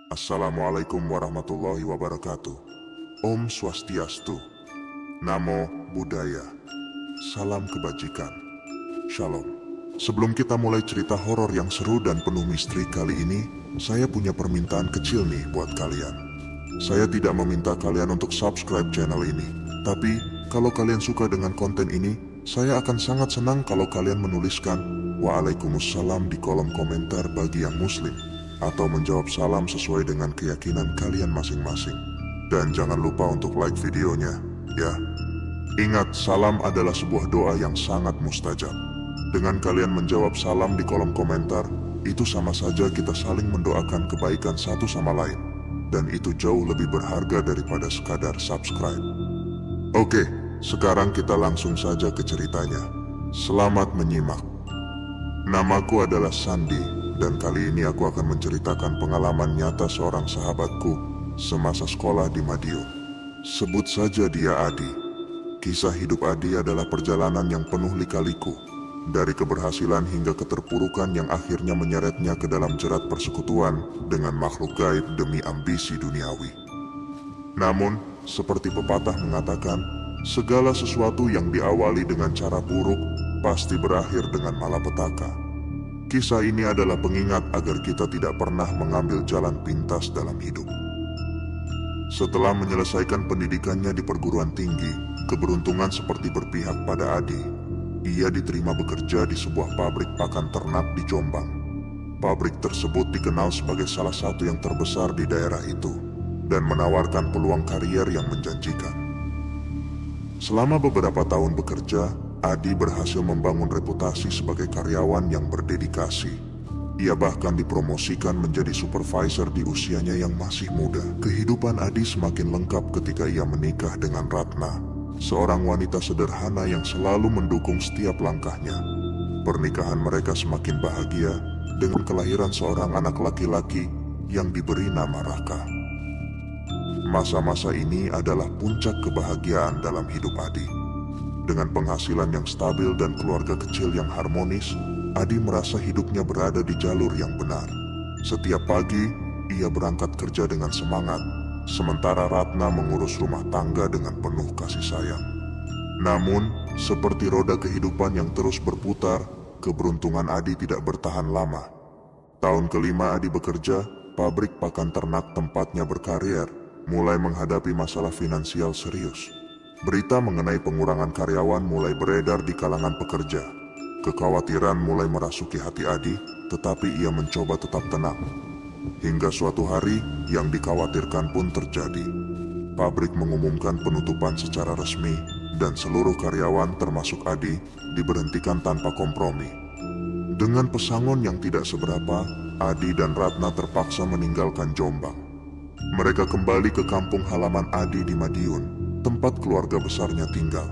Assalamualaikum warahmatullahi wabarakatuh. Om Swastiastu. Namo Buddhaya. Salam kebajikan. Shalom. Sebelum kita mulai cerita horor yang seru dan penuh misteri kali ini, saya punya permintaan kecil nih buat kalian. Saya tidak meminta kalian untuk subscribe channel ini, tapi kalau kalian suka dengan konten ini, saya akan sangat senang kalau kalian menuliskan Waalaikumsalam di kolom komentar bagi yang muslim, atau menjawab salam sesuai dengan keyakinan kalian masing-masing. Dan jangan lupa untuk like videonya, ya. Ingat, salam adalah sebuah doa yang sangat mustajab. Dengan kalian menjawab salam di kolom komentar, itu sama saja kita saling mendoakan kebaikan satu sama lain. Dan itu jauh lebih berharga daripada sekadar subscribe. Oke, sekarang kita langsung saja ke ceritanya. Selamat menyimak. Namaku adalah Sandi. Dan kali ini aku akan menceritakan pengalaman nyata seorang sahabatku semasa sekolah di Madiun. Sebut saja dia Adi. Kisah hidup Adi adalah perjalanan yang penuh lika-liku, dari keberhasilan hingga keterpurukan yang akhirnya menyeretnya ke dalam jerat persekutuan dengan makhluk gaib demi ambisi duniawi. Namun, seperti pepatah mengatakan, segala sesuatu yang diawali dengan cara buruk pasti berakhir dengan malapetaka. Kisah ini adalah pengingat agar kita tidak pernah mengambil jalan pintas dalam hidup. Setelah menyelesaikan pendidikannya di perguruan tinggi, keberuntungan seperti berpihak pada Adi. Ia diterima bekerja di sebuah pabrik pakan ternak di Jombang. Pabrik tersebut dikenal sebagai salah satu yang terbesar di daerah itu, dan menawarkan peluang karier yang menjanjikan. Selama beberapa tahun bekerja, Adi berhasil membangun reputasi sebagai karyawan yang berdedikasi. Ia bahkan dipromosikan menjadi supervisor di usianya yang masih muda. Kehidupan Adi semakin lengkap ketika ia menikah dengan Ratna, seorang wanita sederhana yang selalu mendukung setiap langkahnya. Pernikahan mereka semakin bahagia dengan kelahiran seorang anak laki-laki yang diberi nama Raka. Masa-masa ini adalah puncak kebahagiaan dalam hidup Adi. Dengan penghasilan yang stabil dan keluarga kecil yang harmonis, Adi merasa hidupnya berada di jalur yang benar. Setiap pagi, ia berangkat kerja dengan semangat, sementara Ratna mengurus rumah tangga dengan penuh kasih sayang. Namun, seperti roda kehidupan yang terus berputar, keberuntungan Adi tidak bertahan lama. Tahun kelima Adi bekerja, pabrik pakan ternak tempatnya berkarir mulai menghadapi masalah finansial serius. Berita mengenai pengurangan karyawan mulai beredar di kalangan pekerja. Kekhawatiran mulai merasuki hati Adi, tetapi ia mencoba tetap tenang. Hingga suatu hari, yang dikhawatirkan pun terjadi. Pabrik mengumumkan penutupan secara resmi, dan seluruh karyawan termasuk Adi diberhentikan tanpa kompromi. Dengan pesangon yang tidak seberapa, Adi dan Ratna terpaksa meninggalkan Jombang. Mereka kembali ke kampung halaman Adi di Madiun, tempat keluarga besarnya tinggal.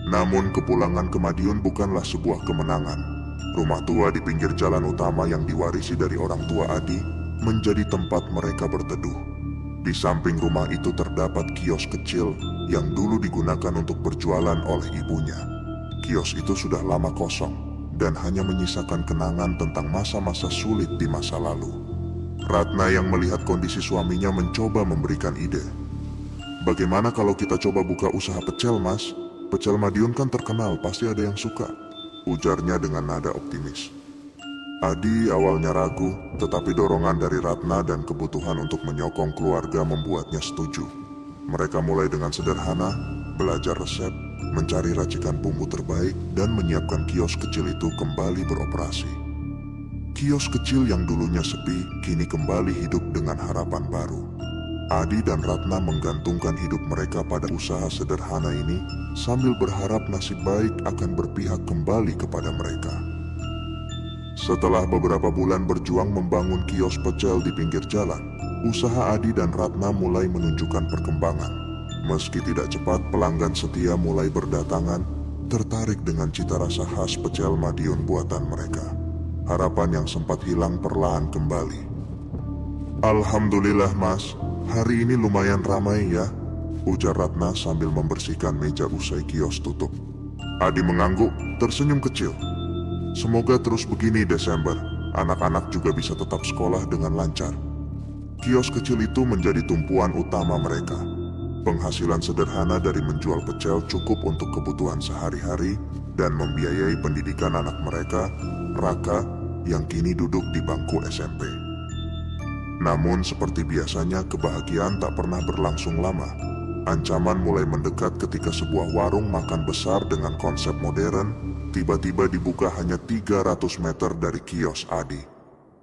Namun kepulangan ke Madiun bukanlah sebuah kemenangan. Rumah tua di pinggir jalan utama yang diwarisi dari orang tua Adi menjadi tempat mereka berteduh. Di samping rumah itu terdapat kios kecil yang dulu digunakan untuk berjualan oleh ibunya. Kios itu sudah lama kosong dan hanya menyisakan kenangan tentang masa-masa sulit di masa lalu. Ratna yang melihat kondisi suaminya mencoba memberikan ide. Bagaimana kalau kita coba buka usaha pecel, Mas? Pecel Madiun kan terkenal, pasti ada yang suka, ujarnya dengan nada optimis. Adi awalnya ragu, tetapi dorongan dari Ratna dan kebutuhan untuk menyokong keluarga membuatnya setuju. Mereka mulai dengan sederhana, belajar resep, mencari racikan bumbu terbaik, dan menyiapkan kios kecil itu kembali beroperasi. Kios kecil yang dulunya sepi, kini kembali hidup dengan harapan baru. Adi dan Ratna menggantungkan hidup mereka pada usaha sederhana ini sambil berharap nasib baik akan berpihak kembali kepada mereka. Setelah beberapa bulan berjuang membangun kios pecel di pinggir jalan, usaha Adi dan Ratna mulai menunjukkan perkembangan. Meski tidak cepat, pelanggan setia mulai berdatangan, tertarik dengan cita rasa khas pecel Madiun buatan mereka. Harapan yang sempat hilang perlahan kembali. Alhamdulillah, Mas. Hari ini lumayan ramai ya, ujar Ratna sambil membersihkan meja usai kios tutup. Adi mengangguk, tersenyum kecil. Semoga terus begini Desember, anak-anak juga bisa tetap sekolah dengan lancar. Kios kecil itu menjadi tumpuan utama mereka. Penghasilan sederhana dari menjual pecel cukup untuk kebutuhan sehari-hari dan membiayai pendidikan anak mereka, Raka, yang kini duduk di bangku SMP. Namun seperti biasanya kebahagiaan tak pernah berlangsung lama. Ancaman mulai mendekat ketika sebuah warung makan besar dengan konsep modern tiba-tiba dibuka hanya 300 meter dari kios Adi.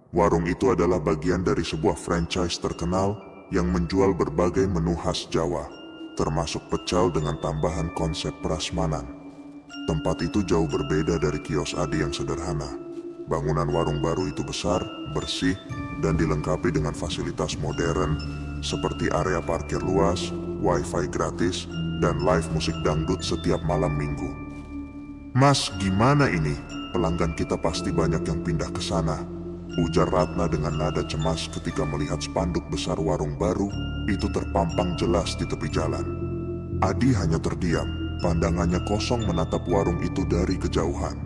Warung itu adalah bagian dari sebuah franchise terkenal yang menjual berbagai menu khas Jawa, termasuk pecel dengan tambahan konsep prasmanan. Tempat itu jauh berbeda dari kios Adi yang sederhana. Bangunan warung baru itu besar, bersih, dan dilengkapi dengan fasilitas modern seperti area parkir luas, wifi gratis, dan live musik dangdut setiap malam minggu. "Mas, gimana ini? Pelanggan kita pasti banyak yang pindah ke sana," ujar Ratna dengan nada cemas ketika melihat spanduk besar warung baru itu terpampang jelas di tepi jalan. Adi hanya terdiam, pandangannya kosong menatap warung itu dari kejauhan.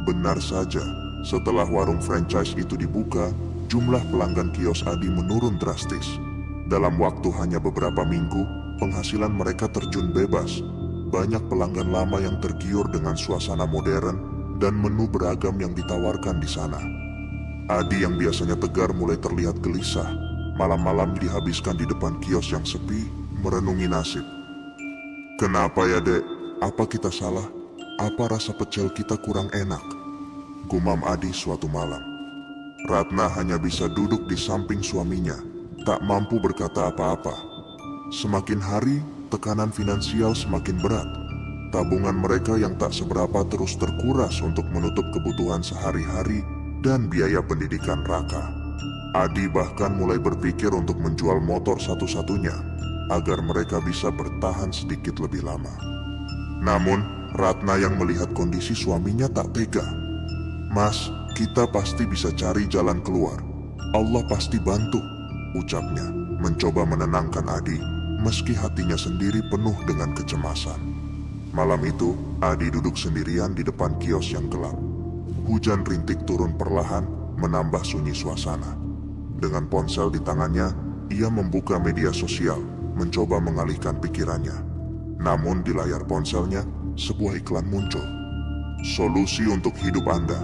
Benar saja, setelah warung franchise itu dibuka, jumlah pelanggan kios Adi menurun drastis. Dalam waktu hanya beberapa minggu, penghasilan mereka terjun bebas. Banyak pelanggan lama yang tergiur dengan suasana modern dan menu beragam yang ditawarkan di sana. Adi yang biasanya tegar mulai terlihat gelisah. Malam-malam dihabiskan di depan kios yang sepi, merenungi nasib. "Kenapa ya, Dek? Apa kita salah? Apa rasa pecel kita kurang enak?" gumam Adi suatu malam. Ratna hanya bisa duduk di samping suaminya, tak mampu berkata apa-apa. Semakin hari, tekanan finansial semakin berat. Tabungan mereka yang tak seberapa terus terkuras untuk menutup kebutuhan sehari-hari dan biaya pendidikan Raka. Adi bahkan mulai berpikir untuk menjual motor satu-satunya agar mereka bisa bertahan sedikit lebih lama. Namun, Ratna yang melihat kondisi suaminya tak tega. "Mas, kita pasti bisa cari jalan keluar. Allah pasti bantu," ucapnya, mencoba menenangkan Adi meski hatinya sendiri penuh dengan kecemasan. Malam itu, Adi duduk sendirian di depan kios yang gelap. Hujan rintik turun perlahan, menambah sunyi suasana. Dengan ponsel di tangannya, ia membuka media sosial, mencoba mengalihkan pikirannya. Namun di layar ponselnya, sebuah iklan muncul. "Solusi untuk hidup Anda.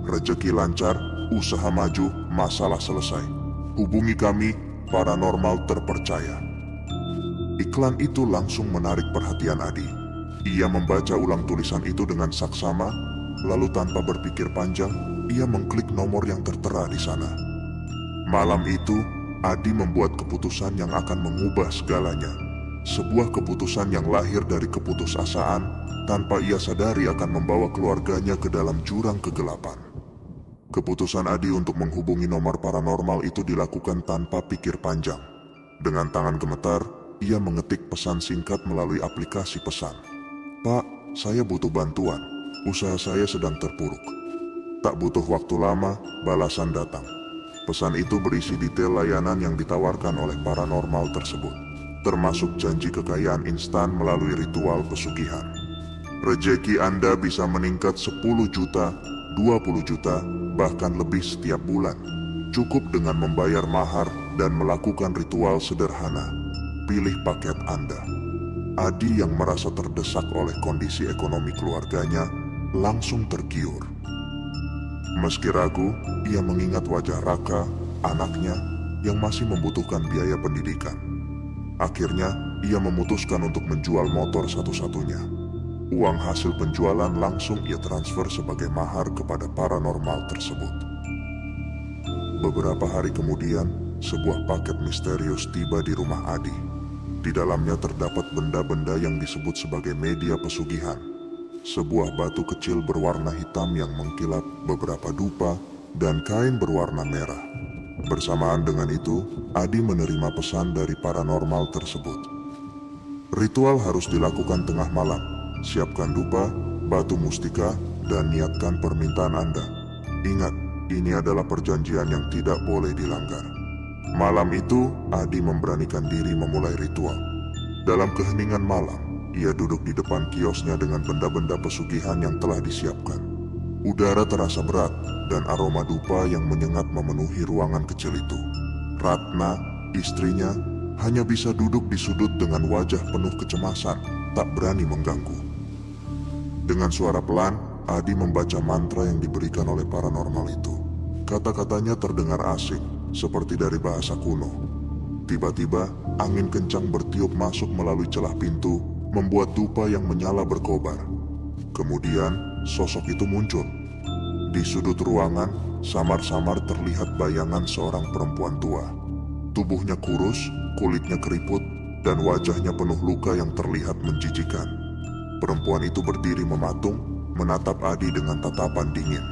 Rezeki lancar, usaha maju, masalah selesai. Hubungi kami, paranormal terpercaya." Iklan itu langsung menarik perhatian Adi. Ia membaca ulang tulisan itu dengan saksama, lalu tanpa berpikir panjang, ia mengklik nomor yang tertera di sana. Malam itu, Adi membuat keputusan yang akan mengubah segalanya. Sebuah keputusan yang lahir dari keputusasaan, tanpa ia sadari akan membawa keluarganya ke dalam jurang kegelapan. Keputusan Adi untuk menghubungi nomor paranormal itu dilakukan tanpa pikir panjang. Dengan tangan gemetar, ia mengetik pesan singkat melalui aplikasi pesan. "Pak, saya butuh bantuan. Usaha saya sedang terpuruk." Tak butuh waktu lama, balasan datang. Pesan itu berisi detail layanan yang ditawarkan oleh paranormal tersebut, termasuk janji kekayaan instan melalui ritual pesugihan. "Rejeki Anda bisa meningkat 10 juta, 20 juta, bahkan lebih setiap bulan. Cukup dengan membayar mahar dan melakukan ritual sederhana. Pilih paket Anda." Adi yang merasa terdesak oleh kondisi ekonomi keluarganya langsung tergiur. Meski ragu, ia mengingat wajah Raka, anaknya, yang masih membutuhkan biaya pendidikan. Akhirnya, ia memutuskan untuk menjual motor satu-satunya. Uang hasil penjualan langsung ia transfer sebagai mahar kepada paranormal tersebut. Beberapa hari kemudian, sebuah paket misterius tiba di rumah Adi. Di dalamnya terdapat benda-benda yang disebut sebagai media pesugihan. Sebuah batu kecil berwarna hitam yang mengkilap, beberapa dupa, dan kain berwarna merah. Bersamaan dengan itu, Adi menerima pesan dari paranormal tersebut. "Ritual harus dilakukan tengah malam. Siapkan dupa, batu mustika, dan niatkan permintaan Anda. Ingat, ini adalah perjanjian yang tidak boleh dilanggar." Malam itu, Adi memberanikan diri memulai ritual. Dalam keheningan malam, ia duduk di depan kiosnya dengan benda-benda pesugihan yang telah disiapkan. Udara terasa berat, dan aroma dupa yang menyengat memenuhi ruangan kecil itu. Ratna, istrinya, hanya bisa duduk di sudut dengan wajah penuh kecemasan, tak berani mengganggu. Dengan suara pelan, Adi membaca mantra yang diberikan oleh paranormal itu. Kata-katanya terdengar asing, seperti dari bahasa kuno. Tiba-tiba, angin kencang bertiup masuk melalui celah pintu, membuat dupa yang menyala berkobar. Kemudian, sosok itu muncul. Di sudut ruangan, samar-samar terlihat bayangan seorang perempuan tua. Tubuhnya kurus, kulitnya keriput, dan wajahnya penuh luka yang terlihat menjijikan. Perempuan itu berdiri mematung, menatap Adi dengan tatapan dingin.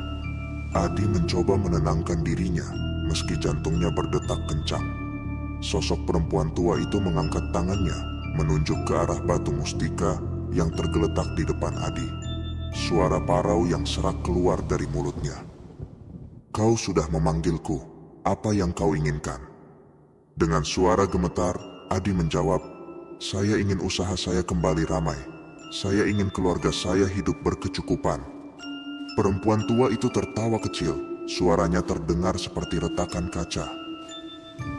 Adi mencoba menenangkan dirinya, meski jantungnya berdetak kencang. Sosok perempuan tua itu mengangkat tangannya, menunjuk ke arah batu mustika yang tergeletak di depan Adi. Suara parau yang serak keluar dari mulutnya. "Kau sudah memanggilku, apa yang kau inginkan?" Dengan suara gemetar, Adi menjawab, "Saya ingin usaha saya kembali ramai. Saya ingin keluarga saya hidup berkecukupan." Perempuan tua itu tertawa kecil, suaranya terdengar seperti retakan kaca.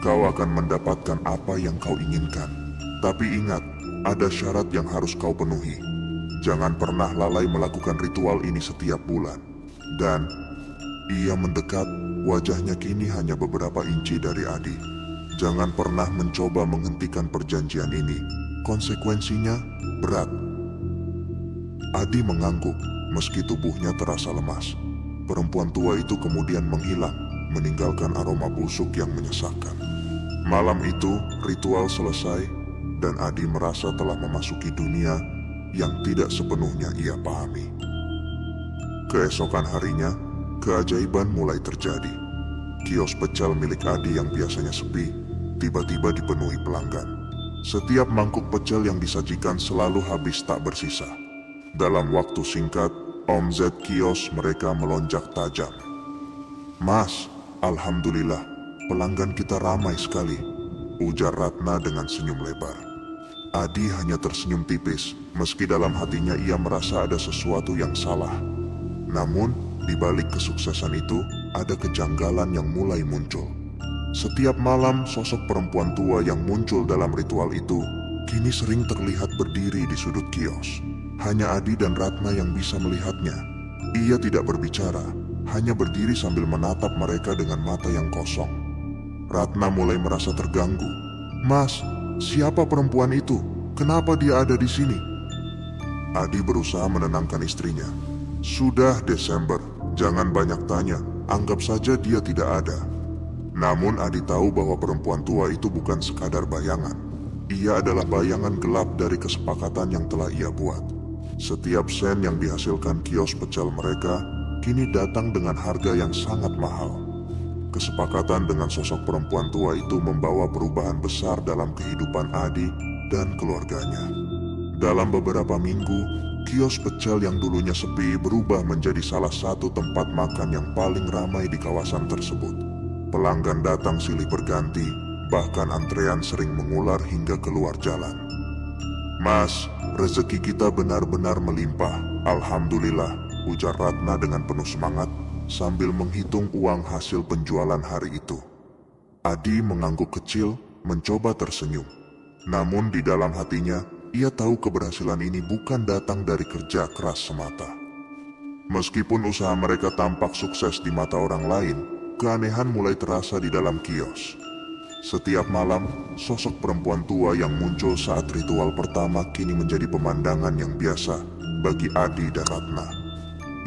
"Kau akan mendapatkan apa yang kau inginkan. Tapi ingat, ada syarat yang harus kau penuhi. Jangan pernah lalai melakukan ritual ini setiap bulan." Dan ia mendekat, wajahnya kini hanya beberapa inci dari Adi. "Jangan pernah mencoba menghentikan perjanjian ini. Konsekuensinya berat." Adi mengangguk, meski tubuhnya terasa lemas. Perempuan tua itu kemudian menghilang, meninggalkan aroma busuk yang menyesakkan. Malam itu, ritual selesai, dan Adi merasa telah memasuki dunia yang tidak sepenuhnya ia pahami. Keesokan harinya, keajaiban mulai terjadi. Kios pecel milik Adi yang biasanya sepi, tiba-tiba dipenuhi pelanggan. Setiap mangkuk pecel yang disajikan selalu habis tak bersisa. Dalam waktu singkat, omzet kios mereka melonjak tajam. "Mas, alhamdulillah, pelanggan kita ramai sekali," ujar Ratna dengan senyum lebar. Adi hanya tersenyum tipis, meski dalam hatinya ia merasa ada sesuatu yang salah. Namun, di balik kesuksesan itu, ada kejanggalan yang mulai muncul. Setiap malam, sosok perempuan tua yang muncul dalam ritual itu, kini sering terlihat berdiri di sudut kios. Hanya Adi dan Ratna yang bisa melihatnya. Ia tidak berbicara, hanya berdiri sambil menatap mereka dengan mata yang kosong. Ratna mulai merasa terganggu. "Mas, siapa perempuan itu? Kenapa dia ada di sini?" Adi berusaha menenangkan istrinya. "Sudah Desember, jangan banyak tanya, anggap saja dia tidak ada." Namun Adi tahu bahwa perempuan tua itu bukan sekadar bayangan. Ia adalah bayangan gelap dari kesepakatan yang telah ia buat. Setiap sen yang dihasilkan kios pecel mereka kini datang dengan harga yang sangat mahal. Kesepakatan dengan sosok perempuan tua itu membawa perubahan besar dalam kehidupan Adi dan keluarganya. Dalam beberapa minggu, kios pecel yang dulunya sepi berubah menjadi salah satu tempat makan yang paling ramai di kawasan tersebut. Pelanggan datang silih berganti, bahkan antrean sering mengular hingga keluar jalan. "Mas, rezeki kita benar-benar melimpah, alhamdulillah," ujar Ratna dengan penuh semangat sambil menghitung uang hasil penjualan hari itu. Adi mengangguk kecil, mencoba tersenyum. Namun di dalam hatinya, ia tahu keberhasilan ini bukan datang dari kerja keras semata. Meskipun usaha mereka tampak sukses di mata orang lain, keanehan mulai terasa di dalam kios. Setiap malam, sosok perempuan tua yang muncul saat ritual pertama kini menjadi pemandangan yang biasa bagi Adi dan Ratna.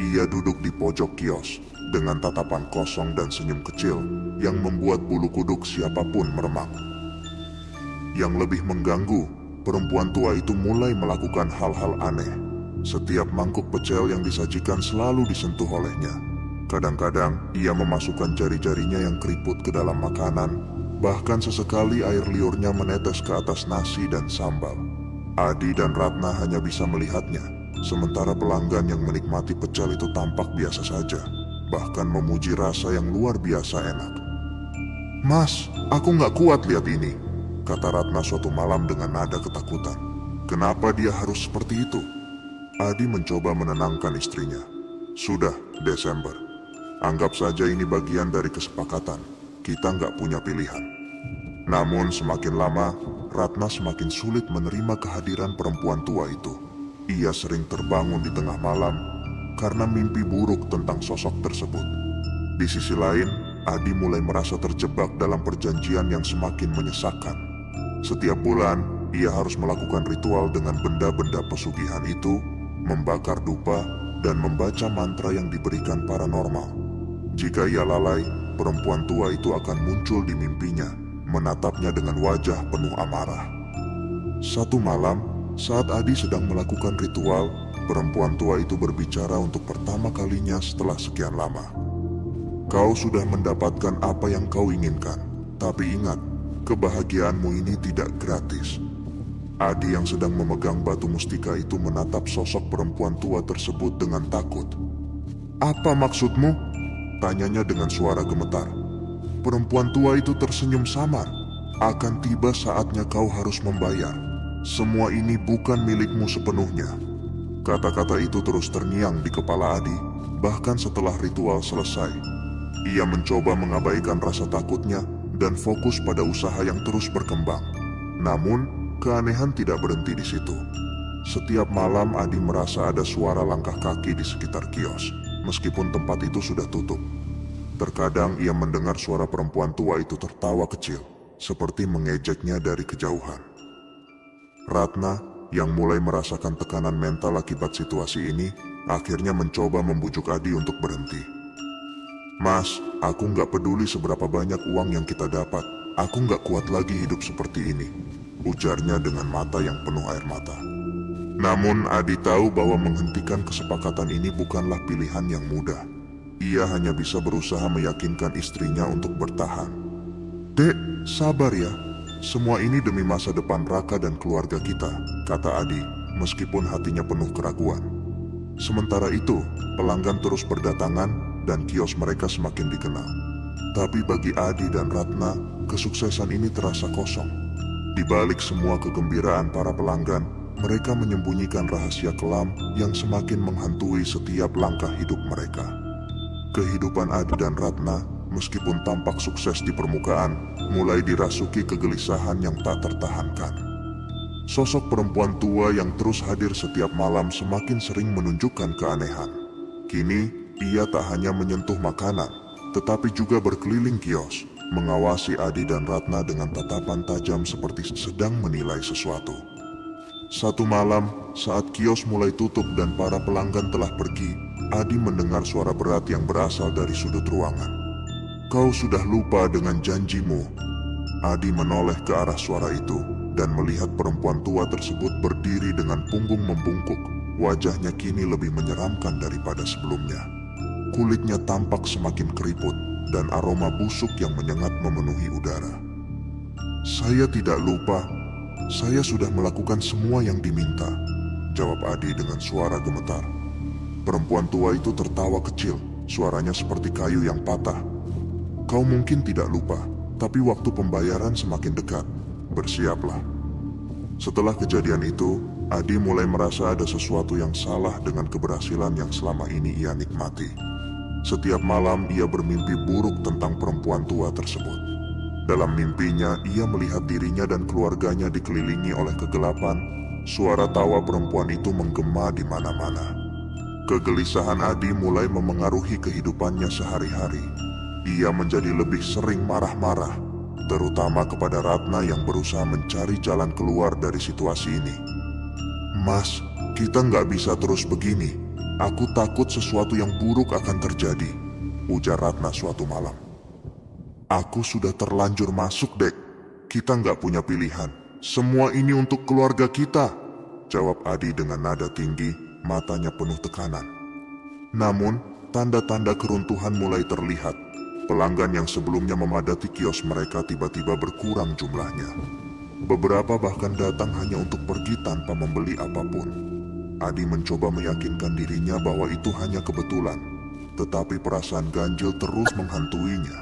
Ia duduk di pojok kios dengan tatapan kosong dan senyum kecil yang membuat bulu kuduk siapapun meremang. Yang lebih mengganggu, perempuan tua itu mulai melakukan hal-hal aneh. Setiap mangkuk pecel yang disajikan selalu disentuh olehnya. Kadang-kadang ia memasukkan jari-jarinya yang keriput ke dalam makanan. Bahkan sesekali air liurnya menetes ke atas nasi dan sambal. Adi dan Ratna hanya bisa melihatnya, sementara pelanggan yang menikmati pecel itu tampak biasa saja, bahkan memuji rasa yang luar biasa enak. "Mas, aku nggak kuat lihat ini," kata Ratna suatu malam dengan nada ketakutan. "Kenapa dia harus seperti itu?" Adi mencoba menenangkan istrinya. "Sudah, Desember. Anggap saja ini bagian dari kesepakatan. Kita nggak punya pilihan. Namun semakin lama, Ratna semakin sulit menerima kehadiran perempuan tua itu. Ia sering terbangun di tengah malam karena mimpi buruk tentang sosok tersebut. Di sisi lain, Adi mulai merasa terjebak dalam perjanjian yang semakin menyesakkan. Setiap bulan, ia harus melakukan ritual dengan benda-benda pesugihan itu, membakar dupa, dan membaca mantra yang diberikan paranormal. Jika ia lalai, perempuan tua itu akan muncul di mimpinya, menatapnya dengan wajah penuh amarah. Satu malam, saat Adi sedang melakukan ritual, perempuan tua itu berbicara untuk pertama kalinya setelah sekian lama. Kau sudah mendapatkan apa yang kau inginkan, tapi ingat, kebahagiaanmu ini tidak gratis. Adi yang sedang memegang batu mustika itu menatap sosok perempuan tua tersebut dengan takut. Apa maksudmu? Tanyanya dengan suara gemetar. Perempuan tua itu tersenyum samar. Akan tiba saatnya kau harus membayar. Semua ini bukan milikmu sepenuhnya. Kata-kata itu terus terngiang di kepala Adi, bahkan setelah ritual selesai. Ia mencoba mengabaikan rasa takutnya dan fokus pada usaha yang terus berkembang. Namun, keanehan tidak berhenti di situ. Setiap malam Adi merasa ada suara langkah kaki di sekitar kios, meskipun tempat itu sudah tutup. Terkadang ia mendengar suara perempuan tua itu tertawa kecil, seperti mengejeknya dari kejauhan. Ratna, yang mulai merasakan tekanan mental akibat situasi ini, akhirnya mencoba membujuk Adi untuk berhenti. Mas, aku nggak peduli seberapa banyak uang yang kita dapat. Aku nggak kuat lagi hidup seperti ini, ujarnya dengan mata yang penuh air mata. Namun Adi tahu bahwa menghentikan kesepakatan ini bukanlah pilihan yang mudah. Ia hanya bisa berusaha meyakinkan istrinya untuk bertahan. Dek, sabar ya. Semua ini demi masa depan Raka dan keluarga kita, kata Adi, meskipun hatinya penuh keraguan. Sementara itu, pelanggan terus berdatangan dan kios mereka semakin dikenal. Tapi bagi Adi dan Ratna, kesuksesan ini terasa kosong. Di balik semua kegembiraan para pelanggan, mereka menyembunyikan rahasia kelam yang semakin menghantui setiap langkah hidup mereka. Kehidupan Adi dan Ratna, meskipun tampak sukses di permukaan, mulai dirasuki kegelisahan yang tak tertahankan. Sosok perempuan tua yang terus hadir setiap malam semakin sering menunjukkan keanehan. Kini, ia tak hanya menyentuh makanan, tetapi juga berkeliling kios, mengawasi Adi dan Ratna dengan tatapan tajam seperti sedang menilai sesuatu. Satu malam, saat kios mulai tutup dan para pelanggan telah pergi, Adi mendengar suara berat yang berasal dari sudut ruangan. Kau sudah lupa dengan janjimu. Adi menoleh ke arah suara itu dan melihat perempuan tua tersebut berdiri dengan punggung membungkuk. Wajahnya kini lebih menyeramkan daripada sebelumnya. Kulitnya tampak semakin keriput dan aroma busuk yang menyengat memenuhi udara. Saya tidak lupa. Saya sudah melakukan semua yang diminta, jawab Adi dengan suara gemetar. Perempuan tua itu tertawa kecil, suaranya seperti kayu yang patah. Kau mungkin tidak lupa, tapi waktu pembayaran semakin dekat. Bersiaplah. Setelah kejadian itu, Adi mulai merasa ada sesuatu yang salah dengan keberhasilan yang selama ini ia nikmati. Setiap malam ia bermimpi buruk tentang perempuan tua tersebut. Dalam mimpinya, ia melihat dirinya dan keluarganya dikelilingi oleh kegelapan. Suara tawa perempuan itu menggema di mana-mana. Kegelisahan Adi mulai memengaruhi kehidupannya sehari-hari. Ia menjadi lebih sering marah-marah, terutama kepada Ratna yang berusaha mencari jalan keluar dari situasi ini. Mas, kita nggak bisa terus begini. Aku takut sesuatu yang buruk akan terjadi, ujar Ratna suatu malam. Aku sudah terlanjur masuk, Dek. Kita nggak punya pilihan. Semua ini untuk keluarga kita, jawab Adi dengan nada tinggi, matanya penuh tekanan. Namun, tanda-tanda keruntuhan mulai terlihat. Pelanggan yang sebelumnya memadati kios mereka tiba-tiba berkurang jumlahnya. Beberapa bahkan datang hanya untuk pergi tanpa membeli apapun. Adi mencoba meyakinkan dirinya bahwa itu hanya kebetulan, tetapi perasaan ganjil terus menghantuinya.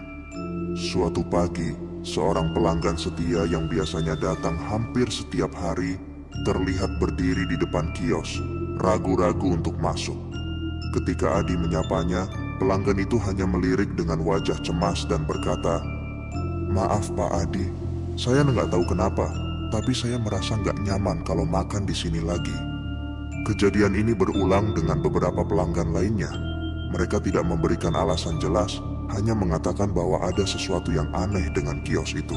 Suatu pagi, seorang pelanggan setia yang biasanya datang hampir setiap hari, terlihat berdiri di depan kios, ragu-ragu untuk masuk. Ketika Adi menyapanya, pelanggan itu hanya melirik dengan wajah cemas dan berkata, "Maaf Pak Adi, Saya nggak tahu kenapa, tapi saya merasa nggak nyaman kalau makan di sini lagi. Kejadian ini berulang dengan beberapa pelanggan lainnya. Mereka tidak memberikan alasan jelas, hanya mengatakan bahwa ada sesuatu yang aneh dengan kios itu.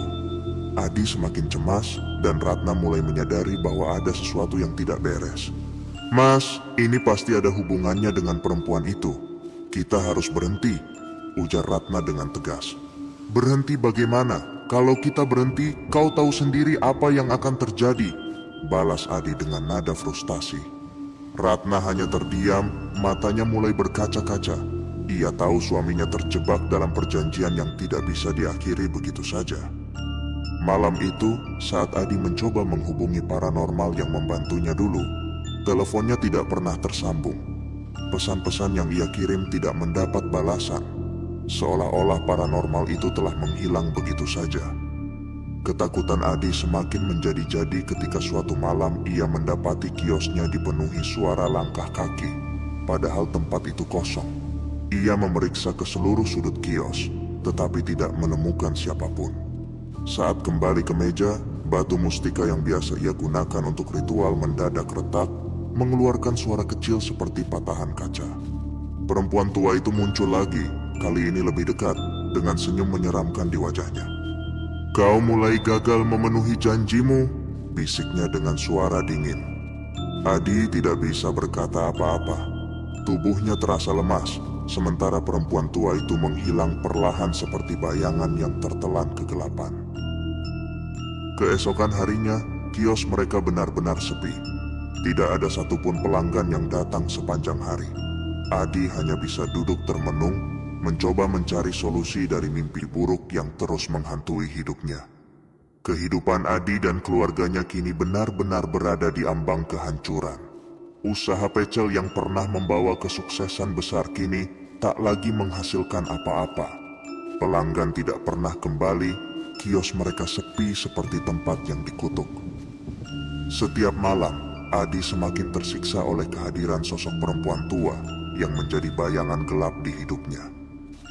Adi semakin cemas dan Ratna mulai menyadari bahwa ada sesuatu yang tidak beres. "Mas, ini pasti ada hubungannya dengan perempuan itu. Kita harus berhenti," ujar Ratna dengan tegas. "Berhenti bagaimana? Kalau kita berhenti, kau tahu sendiri apa yang akan terjadi," balas Adi dengan nada frustasi. Ratna hanya terdiam, matanya mulai berkaca-kaca. Ia tahu suaminya terjebak dalam perjanjian yang tidak bisa diakhiri begitu saja. Malam itu, saat Adi mencoba menghubungi paranormal yang membantunya dulu, teleponnya tidak pernah tersambung. Pesan-pesan yang ia kirim tidak mendapat balasan. Seolah-olah paranormal itu telah menghilang begitu saja. Ketakutan Adi semakin menjadi-jadi ketika suatu malam ia mendapati kiosnya dipenuhi suara langkah kaki, padahal tempat itu kosong. Ia memeriksa ke seluruh sudut kios, tetapi tidak menemukan siapapun. Saat kembali ke meja, batu mustika yang biasa ia gunakan untuk ritual mendadak retak, mengeluarkan suara kecil seperti patahan kaca. Perempuan tua itu muncul lagi, kali ini lebih dekat, dengan senyum menyeramkan di wajahnya. "Kau mulai gagal memenuhi janjimu," bisiknya dengan suara dingin. Adi tidak bisa berkata apa-apa. Tubuhnya terasa lemas, sementara perempuan tua itu menghilang perlahan seperti bayangan yang tertelan kegelapan. Keesokan harinya, kios mereka benar-benar sepi. Tidak ada satupun pelanggan yang datang sepanjang hari. Adi hanya bisa duduk termenung, mencoba mencari solusi dari mimpi buruk yang terus menghantui hidupnya. Kehidupan Adi dan keluarganya kini benar-benar berada di ambang kehancuran. Usaha pecel yang pernah membawa kesuksesan besar kini tak lagi menghasilkan apa-apa. Pelanggan tidak pernah kembali, kios mereka sepi seperti tempat yang dikutuk. Setiap malam, Adi semakin tersiksa oleh kehadiran sosok perempuan tua yang menjadi bayangan gelap di hidupnya.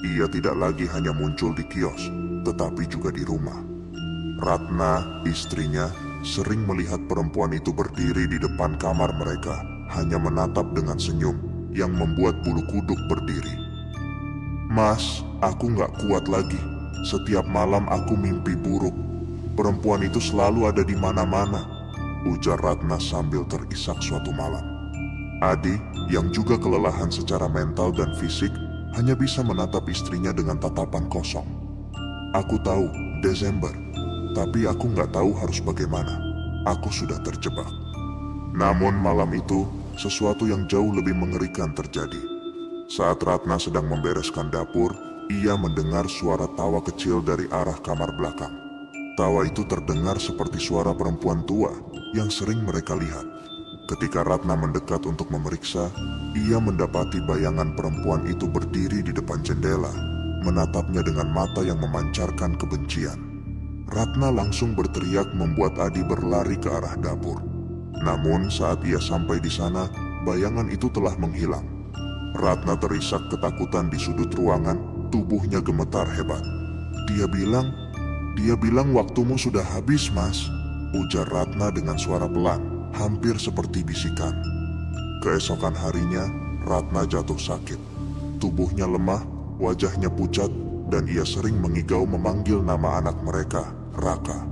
Ia tidak lagi hanya muncul di kios, tetapi juga di rumah. Ratna, istrinya, sering melihat perempuan itu berdiri di depan kamar mereka, hanya menatap dengan senyum yang membuat bulu kuduk berdiri. "Mas, aku nggak kuat lagi. Setiap malam aku mimpi buruk. Perempuan itu selalu ada di mana-mana," ujar Ratna sambil terisak suatu malam. Adi, yang juga kelelahan secara mental dan fisik, hanya bisa menatap istrinya dengan tatapan kosong. "Aku tahu, Desember, tapi aku nggak tahu harus bagaimana. Aku sudah terjebak." Namun malam itu, sesuatu yang jauh lebih mengerikan terjadi. Saat Ratna sedang membereskan dapur, ia mendengar suara tawa kecil dari arah kamar belakang. Tawa itu terdengar seperti suara perempuan tua yang sering mereka lihat. Ketika Ratna mendekat untuk memeriksa, ia mendapati bayangan perempuan itu berdiri di depan jendela, menatapnya dengan mata yang memancarkan kebencian. Ratna langsung berteriak membuat Adi berlari ke arah dapur. Namun saat ia sampai di sana, bayangan itu telah menghilang. Ratna terisak ketakutan di sudut ruangan, tubuhnya gemetar hebat. Dia bilang waktumu sudah habis, Mas," ujar Ratna dengan suara pelan, hampir seperti bisikan. Keesokan harinya, Ratna jatuh sakit. Tubuhnya lemah, wajahnya pucat, dan ia sering mengigau memanggil nama anak mereka, Raka.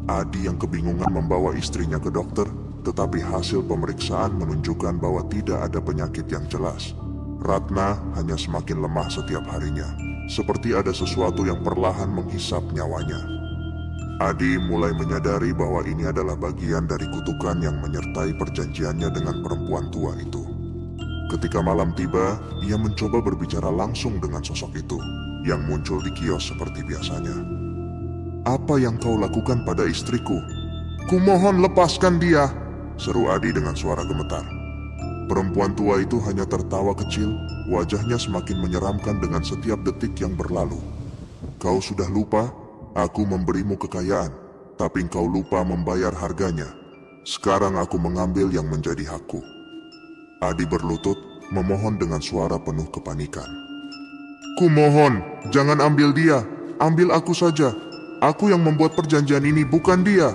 Adi yang kebingungan membawa istrinya ke dokter, tetapi hasil pemeriksaan menunjukkan bahwa tidak ada penyakit yang jelas. Ratna hanya semakin lemah setiap harinya, seperti ada sesuatu yang perlahan menghisap nyawanya. Adi mulai menyadari bahwa ini adalah bagian dari kutukan yang menyertai perjanjiannya dengan perempuan tua itu. Ketika malam tiba, ia mencoba berbicara langsung dengan sosok itu, yang muncul di kios seperti biasanya. "Apa yang kau lakukan pada istriku? Kumohon lepaskan dia," seru Adi dengan suara gemetar. Perempuan tua itu hanya tertawa kecil, wajahnya semakin menyeramkan dengan setiap detik yang berlalu. "Kau sudah lupa? Aku memberimu kekayaan, tapi engkau lupa membayar harganya. Sekarang aku mengambil yang menjadi hakku." Adi berlutut, memohon dengan suara penuh kepanikan. "Kumohon, jangan ambil dia, ambil aku saja. Aku yang membuat perjanjian ini, bukan dia.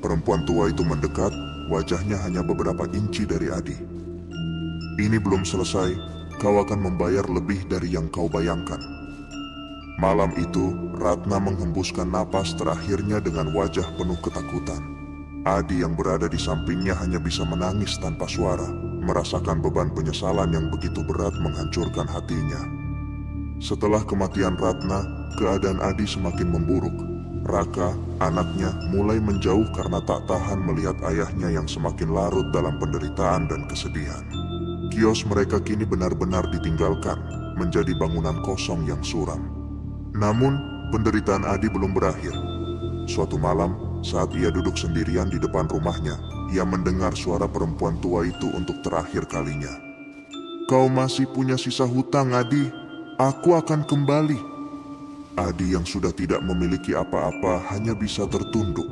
Perempuan tua itu mendekat, wajahnya hanya beberapa inci dari Adi. Ini belum selesai, kau akan membayar lebih dari yang kau bayangkan. Malam itu, Ratna menghembuskan napas terakhirnya dengan wajah penuh ketakutan. Adi yang berada di sampingnya hanya bisa menangis tanpa suara, merasakan beban penyesalan yang begitu berat menghancurkan hatinya. Setelah kematian Ratna, keadaan Adi semakin memburuk. Raka, anaknya, mulai menjauh karena tak tahan melihat ayahnya yang semakin larut dalam penderitaan dan kesedihan. Kios mereka kini benar-benar ditinggalkan, menjadi bangunan kosong yang suram. Namun, penderitaan Adi belum berakhir. Suatu malam, saat ia duduk sendirian di depan rumahnya, ia mendengar suara perempuan tua itu untuk terakhir kalinya. Kau masih punya sisa hutang, Adi. Aku akan kembali. Adi yang sudah tidak memiliki apa-apa hanya bisa tertunduk.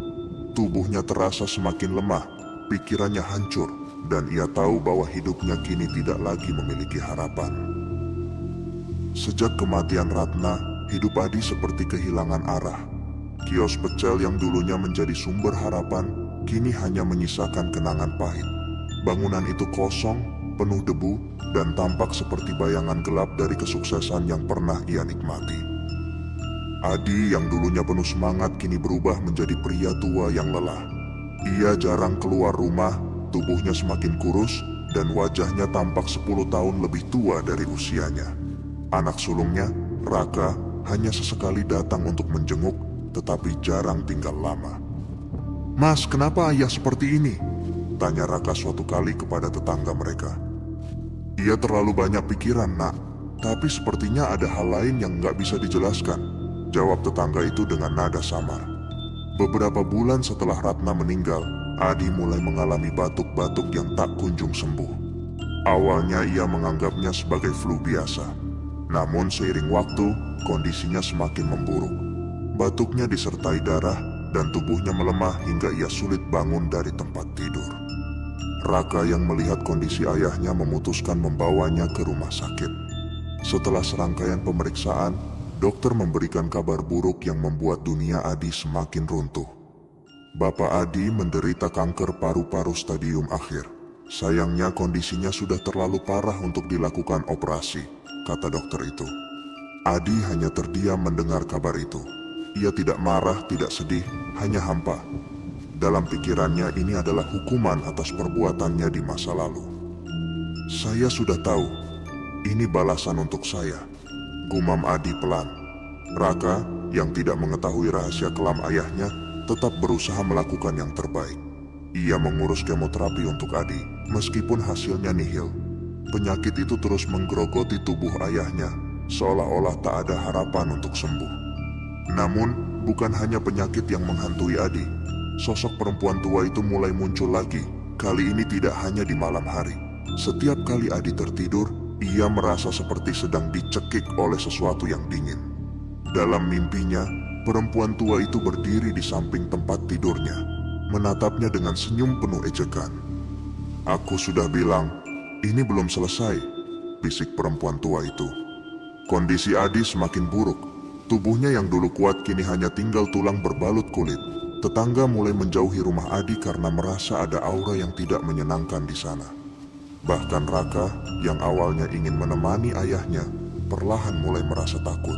Tubuhnya terasa semakin lemah, pikirannya hancur, dan ia tahu bahwa hidupnya kini tidak lagi memiliki harapan. Sejak kematian Ratna, hidup Adi seperti kehilangan arah. Kios pecel yang dulunya menjadi sumber harapan, kini hanya menyisakan kenangan pahit. Bangunan itu kosong, penuh debu, dan tampak seperti bayangan gelap dari kesuksesan yang pernah ia nikmati. Adi yang dulunya penuh semangat kini berubah menjadi pria tua yang lelah. Ia jarang keluar rumah, tubuhnya semakin kurus, dan wajahnya tampak 10 tahun lebih tua dari usianya. Anak sulungnya, Raka, hanya sesekali datang untuk menjenguk, tetapi jarang tinggal lama. Mas, kenapa ayah seperti ini? Tanya Raka suatu kali kepada tetangga mereka. Ia terlalu banyak pikiran, nak, tapi sepertinya ada hal lain yang nggak bisa dijelaskan. Jawab tetangga itu dengan nada samar. Beberapa bulan setelah Ratna meninggal, Adi mulai mengalami batuk-batuk yang tak kunjung sembuh. Awalnya ia menganggapnya sebagai flu biasa. Namun seiring waktu, kondisinya semakin memburuk. Batuknya disertai darah dan tubuhnya melemah hingga ia sulit bangun dari tempat tidur. Raka yang melihat kondisi ayahnya memutuskan membawanya ke rumah sakit. Setelah serangkaian pemeriksaan, dokter memberikan kabar buruk yang membuat dunia Adi semakin runtuh. Bapak Adi menderita kanker paru-paru stadium akhir. Sayangnya kondisinya sudah terlalu parah untuk dilakukan operasi, kata dokter itu. Adi hanya terdiam mendengar kabar itu. Ia tidak marah, tidak sedih, hanya hampa. Dalam pikirannya ini adalah hukuman atas perbuatannya di masa lalu. Saya sudah tahu, ini balasan untuk saya, gumam Adi pelan. Raka, yang tidak mengetahui rahasia kelam ayahnya, tetap berusaha melakukan yang terbaik. Ia mengurus kemoterapi untuk Adi, meskipun hasilnya nihil. Penyakit itu terus menggerogoti tubuh ayahnya, seolah-olah tak ada harapan untuk sembuh. Namun, bukan hanya penyakit yang menghantui Adi. Sosok perempuan tua itu mulai muncul lagi, kali ini tidak hanya di malam hari. Setiap kali Adi tertidur, ia merasa seperti sedang dicekik oleh sesuatu yang dingin. Dalam mimpinya, perempuan tua itu berdiri di samping tempat tidurnya, menatapnya dengan senyum penuh ejekan. Aku sudah bilang, ini belum selesai, bisik perempuan tua itu. Kondisi Adi semakin buruk, tubuhnya yang dulu kuat kini hanya tinggal tulang berbalut kulit. Tetangga mulai menjauhi rumah Adi karena merasa ada aura yang tidak menyenangkan di sana. Bahkan Raka, yang awalnya ingin menemani ayahnya, perlahan mulai merasa takut.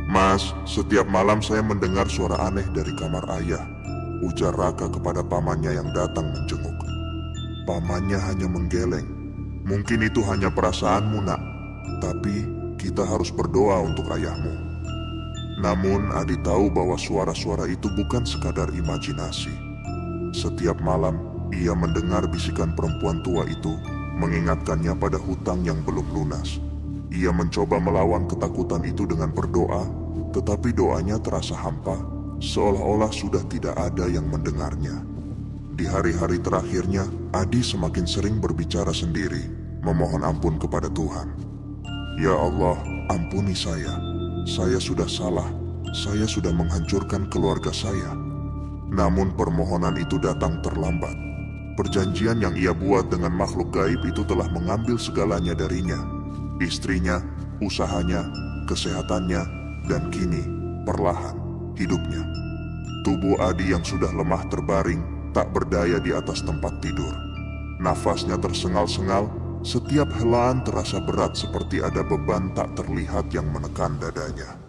Mas, setiap malam saya mendengar suara aneh dari kamar ayah, ujar Raka kepada pamannya yang datang menjenguk. Pamannya hanya menggeleng. Mungkin itu hanya perasaanmu, nak, tapi kita harus berdoa untuk ayahmu. Namun Adi tahu bahwa suara-suara itu bukan sekadar imajinasi. Setiap malam, ia mendengar bisikan perempuan tua itu, mengingatkannya pada hutang yang belum lunas. Ia mencoba melawan ketakutan itu dengan berdoa, tetapi doanya terasa hampa, seolah-olah sudah tidak ada yang mendengarnya. Di hari-hari terakhirnya, Adi semakin sering berbicara sendiri, memohon ampun kepada Tuhan. Ya Allah, ampuni saya sudah salah, saya sudah menghancurkan keluarga saya. Namun permohonan itu datang terlambat. Perjanjian yang ia buat dengan makhluk gaib itu telah mengambil segalanya darinya. Istrinya, usahanya, kesehatannya, dan kini, perlahan, hidupnya. Tubuh Adi yang sudah lemah terbaring, tak berdaya di atas tempat tidur. Nafasnya tersengal-sengal, setiap helaan terasa berat seperti ada beban tak terlihat yang menekan dadanya.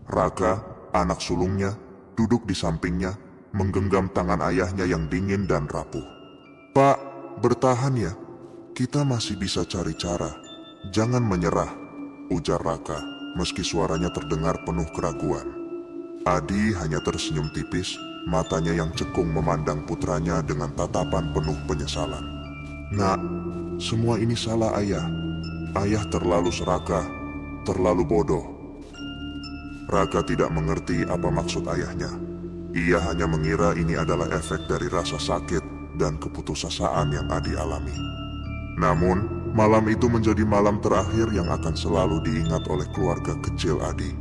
Raka, anak sulungnya, duduk di sampingnya, menggenggam tangan ayahnya yang dingin dan rapuh. "Pak, bertahan ya. Kita masih bisa cari cara. Jangan menyerah," ujar Raka, meski suaranya terdengar penuh keraguan. Adi hanya tersenyum tipis, matanya yang cekung memandang putranya dengan tatapan penuh penyesalan. "Nak, semua ini salah ayah. Ayah terlalu serakah, terlalu bodoh." Raka tidak mengerti apa maksud ayahnya. Ia hanya mengira ini adalah efek dari rasa sakit dan keputusasaan yang Adi alami. Namun, malam itu menjadi malam terakhir yang akan selalu diingat oleh keluarga kecil Adi.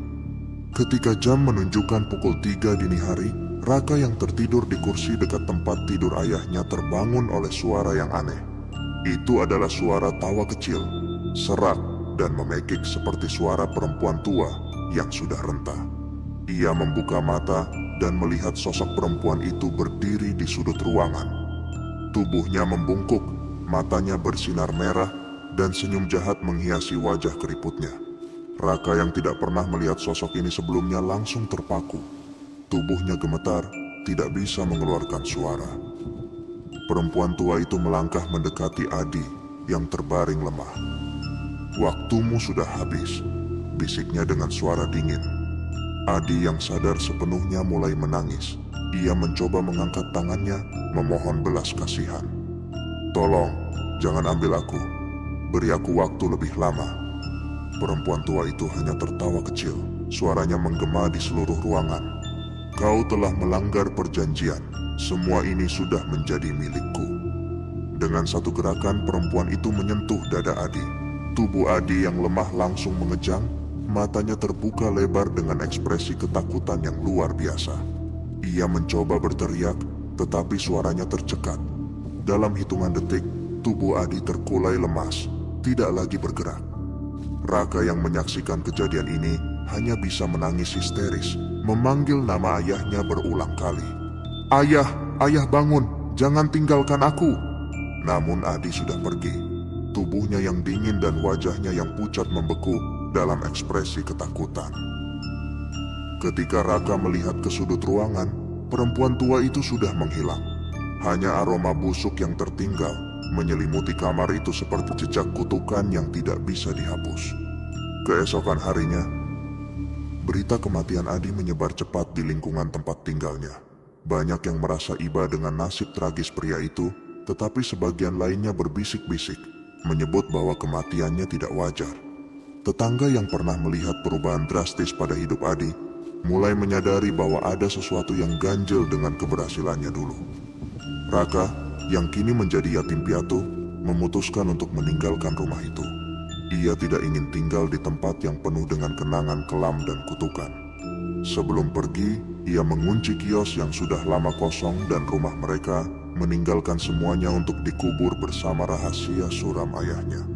Ketika jam menunjukkan pukul 3 dini hari, Raka yang tertidur di kursi dekat tempat tidur ayahnya terbangun oleh suara yang aneh. Itu adalah suara tawa kecil, serak, dan memekik seperti suara perempuan tua yang sudah renta. Ia membuka mata dan melihat sosok perempuan itu berdiri di sudut ruangan. Tubuhnya membungkuk, matanya bersinar merah, dan senyum jahat menghiasi wajah keriputnya. Raka yang tidak pernah melihat sosok ini sebelumnya langsung terpaku. Tubuhnya gemetar, tidak bisa mengeluarkan suara. Perempuan tua itu melangkah mendekati Adi yang terbaring lemah. "Waktumu sudah habis," bisiknya dengan suara dingin. Adi yang sadar sepenuhnya mulai menangis. Ia mencoba mengangkat tangannya, memohon belas kasihan. "Tolong, jangan ambil aku. Beri aku waktu lebih lama." Perempuan tua itu hanya tertawa kecil. Suaranya menggema di seluruh ruangan. "Kau telah melanggar perjanjian. Semua ini sudah menjadi milikku." Dengan satu gerakan, perempuan itu menyentuh dada Adi. Tubuh Adi yang lemah langsung mengejang. Matanya terbuka lebar dengan ekspresi ketakutan yang luar biasa. Ia mencoba berteriak, tetapi suaranya tercekat. Dalam hitungan detik, tubuh Adi terkulai lemas, tidak lagi bergerak. Raka yang menyaksikan kejadian ini hanya bisa menangis histeris, memanggil nama ayahnya berulang kali. "Ayah, ayah bangun, jangan tinggalkan aku." Namun Adi sudah pergi. Tubuhnya yang dingin dan wajahnya yang pucat membeku dalam ekspresi ketakutan. Ketika Raka melihat ke sudut ruangan, perempuan tua itu sudah menghilang. Hanya aroma busuk yang tertinggal menyelimuti kamar itu seperti jejak kutukan yang tidak bisa dihapus. Keesokan harinya, berita kematian Adi menyebar cepat di lingkungan tempat tinggalnya. Banyak yang merasa iba dengan nasib tragis pria itu, tetapi sebagian lainnya berbisik-bisik, menyebut bahwa kematiannya tidak wajar. Tetangga yang pernah melihat perubahan drastis pada hidup Adi, mulai menyadari bahwa ada sesuatu yang ganjil dengan keberhasilannya dulu. Raka, yang kini menjadi yatim piatu, memutuskan untuk meninggalkan rumah itu. Ia tidak ingin tinggal di tempat yang penuh dengan kenangan kelam dan kutukan. Sebelum pergi, ia mengunci kios yang sudah lama kosong dan rumah mereka, meninggalkan semuanya untuk dikubur bersama rahasia suram ayahnya.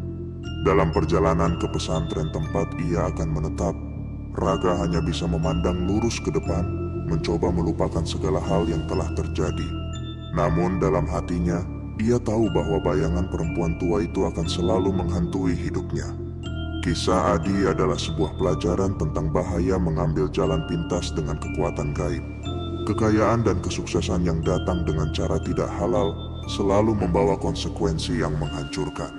Dalam perjalanan ke pesantren tempat ia akan menetap, Raka hanya bisa memandang lurus ke depan, mencoba melupakan segala hal yang telah terjadi. Namun dalam hatinya, ia tahu bahwa bayangan perempuan tua itu akan selalu menghantui hidupnya. Kisah Adi adalah sebuah pelajaran tentang bahaya mengambil jalan pintas dengan kekuatan gaib. Kekayaan dan kesuksesan yang datang dengan cara tidak halal selalu membawa konsekuensi yang menghancurkan.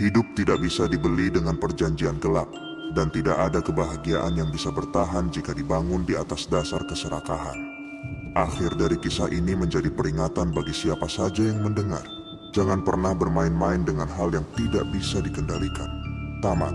Hidup tidak bisa dibeli dengan perjanjian gelap, dan tidak ada kebahagiaan yang bisa bertahan jika dibangun di atas dasar keserakahan. Akhir dari kisah ini menjadi peringatan bagi siapa saja yang mendengar. Jangan pernah bermain-main dengan hal yang tidak bisa dikendalikan. Tamat.